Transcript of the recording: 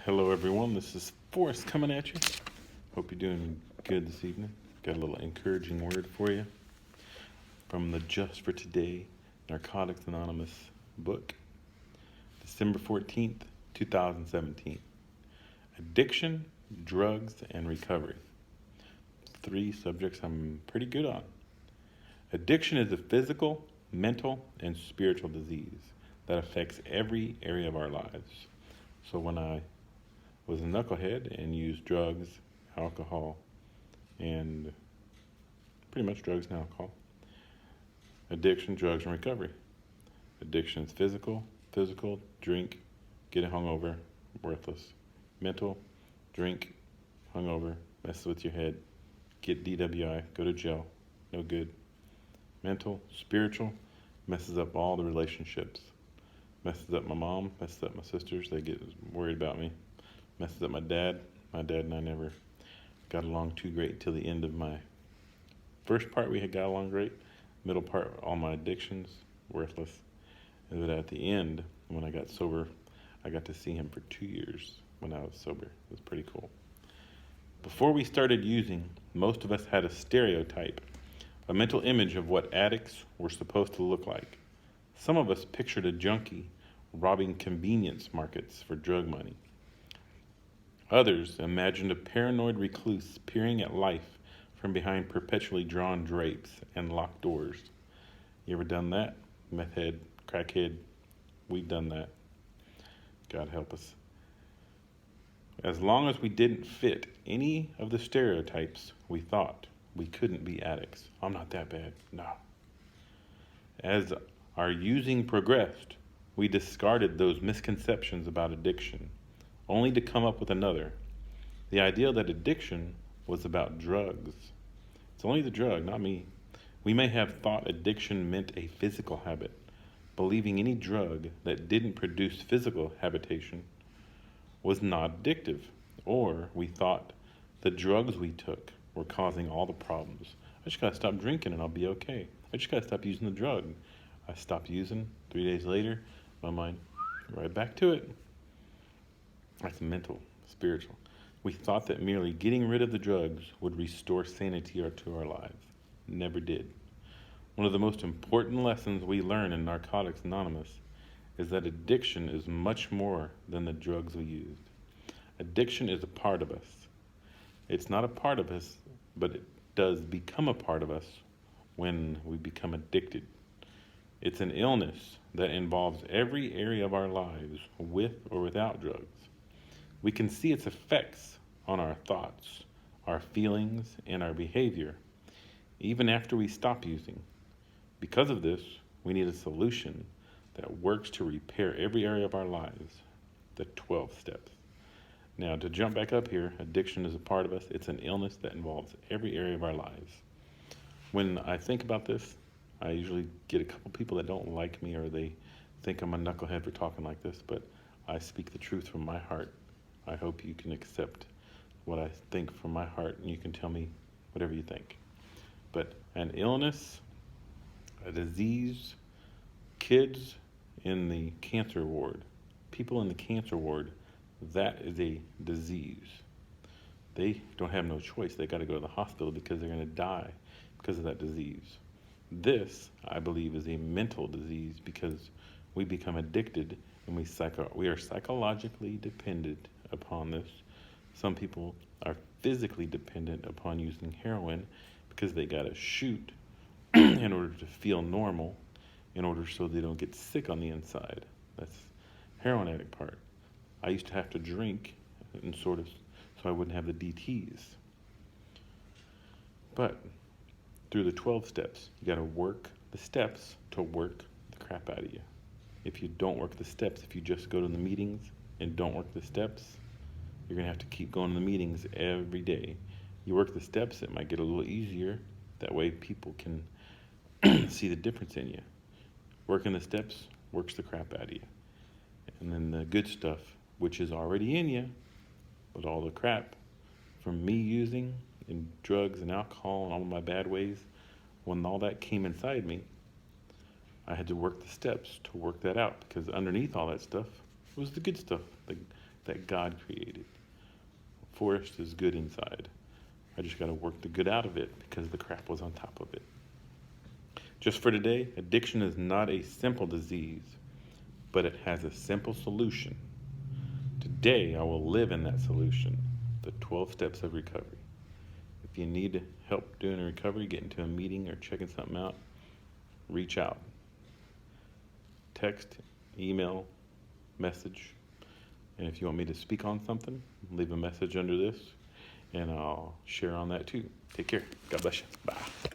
Hello, everyone. This is Forrest coming at you. Hope you're doing good this evening. Got a little encouraging word for you from the Just for Today Narcotics Anonymous book, December 14th, 2017. Addiction, drugs, and recovery. Three subjects I'm pretty good on. Addiction is a physical, mental, and spiritual disease that affects every area of our lives. So when I was a knucklehead and used drugs, alcohol, and pretty much drugs and alcohol. Addiction, drugs, and recovery. Addiction is physical, drink, get hungover, worthless. Mental, drink, hungover, messes with your head, get DWI, go to jail, no good. Mental, spiritual, messes up all the relationships. Messes up my mom, messes up my sisters, they get worried about me. Messes up my dad. My dad and I never got along too great till the end of my first part. We had got along great. Middle part, all my addictions, worthless. And then at the end, when I got sober, I got to see him for 2 years when I was sober. It was pretty cool. Before we started using, most of us had a stereotype, a mental image of what addicts were supposed to look like. Some of us pictured a junkie robbing convenience markets for drug money. Others imagined a paranoid recluse peering at life from behind perpetually drawn drapes and locked doors. You ever done that? Meth head, crackhead, we've done that. God help us. As long as we didn't fit any of the stereotypes, we thought we couldn't be addicts. I'm not that bad. No. As our using progressed, we discarded those misconceptions about addiction, only to come up with another. The idea that addiction was about drugs. It's only the drug, not me. We may have thought addiction meant a physical habit, believing any drug that didn't produce physical habitation was not addictive. Or we thought the drugs we took were causing all the problems. I just gotta stop drinking and I'll be okay. I just gotta stop using the drug. I stopped using. 3 days later, my mind, right back to it. That's mental, spiritual. We thought that merely getting rid of the drugs would restore sanity to our lives. Never did. One of the most important lessons we learn in Narcotics Anonymous is that addiction is much more than the drugs we used. Addiction is a part of us. It's not a part of us, but it does become a part of us when we become addicted. It's an illness that involves every area of our lives, with or without drugs. We can see its effects on our thoughts, our feelings, and our behavior, even after we stop using. Because of this, we need a solution that works to repair every area of our lives, the 12 steps. Now, to jump back up here, addiction is a part of us. It's an illness that involves every area of our lives. When I think about this, I usually get a couple people that don't like me or they think I'm a knucklehead for talking like this, but I speak the truth from my heart. I hope you can accept what I think from my heart and you can tell me whatever you think. But an illness, a disease, kids in the cancer ward, people in the cancer ward, that is a disease. They don't have no choice. They got to go to the hospital because they're going to die because of that disease. This, I believe, is a mental disease because we become addicted and we are psychologically dependent upon this. Some people are physically dependent upon using heroin because they got to shoot in order to feel normal, in order so they don't get sick on the inside. That's heroin addict part. I used to have to drink and so I wouldn't have the DTs. But through the 12 steps, you got to work the steps to work the crap out of you. If you don't work the steps, if you just go to the meetings and don't work the steps, you're going to have to keep going to the meetings every day. You work the steps, it might get a little easier. That way people can see the difference in you. Working the steps works the crap out of you. And then the good stuff, which is already in you, but all the crap from me using and drugs and alcohol and all of my bad ways, when all that came inside me, I had to work the steps to work that out, because underneath all that stuff was the good stuff, the that God created. Forest is good inside. I just got to work the good out of it because the crap was on top of it. Just for today, addiction is not a simple disease, but it has a simple solution. Today, I will live in that solution, the 12 steps of recovery. If you need help doing a recovery, getting to a meeting, or checking something out, reach out. Text, email, message. And if you want me to speak on something, leave a message under this, and I'll share on that too. Take care. God bless you. Bye.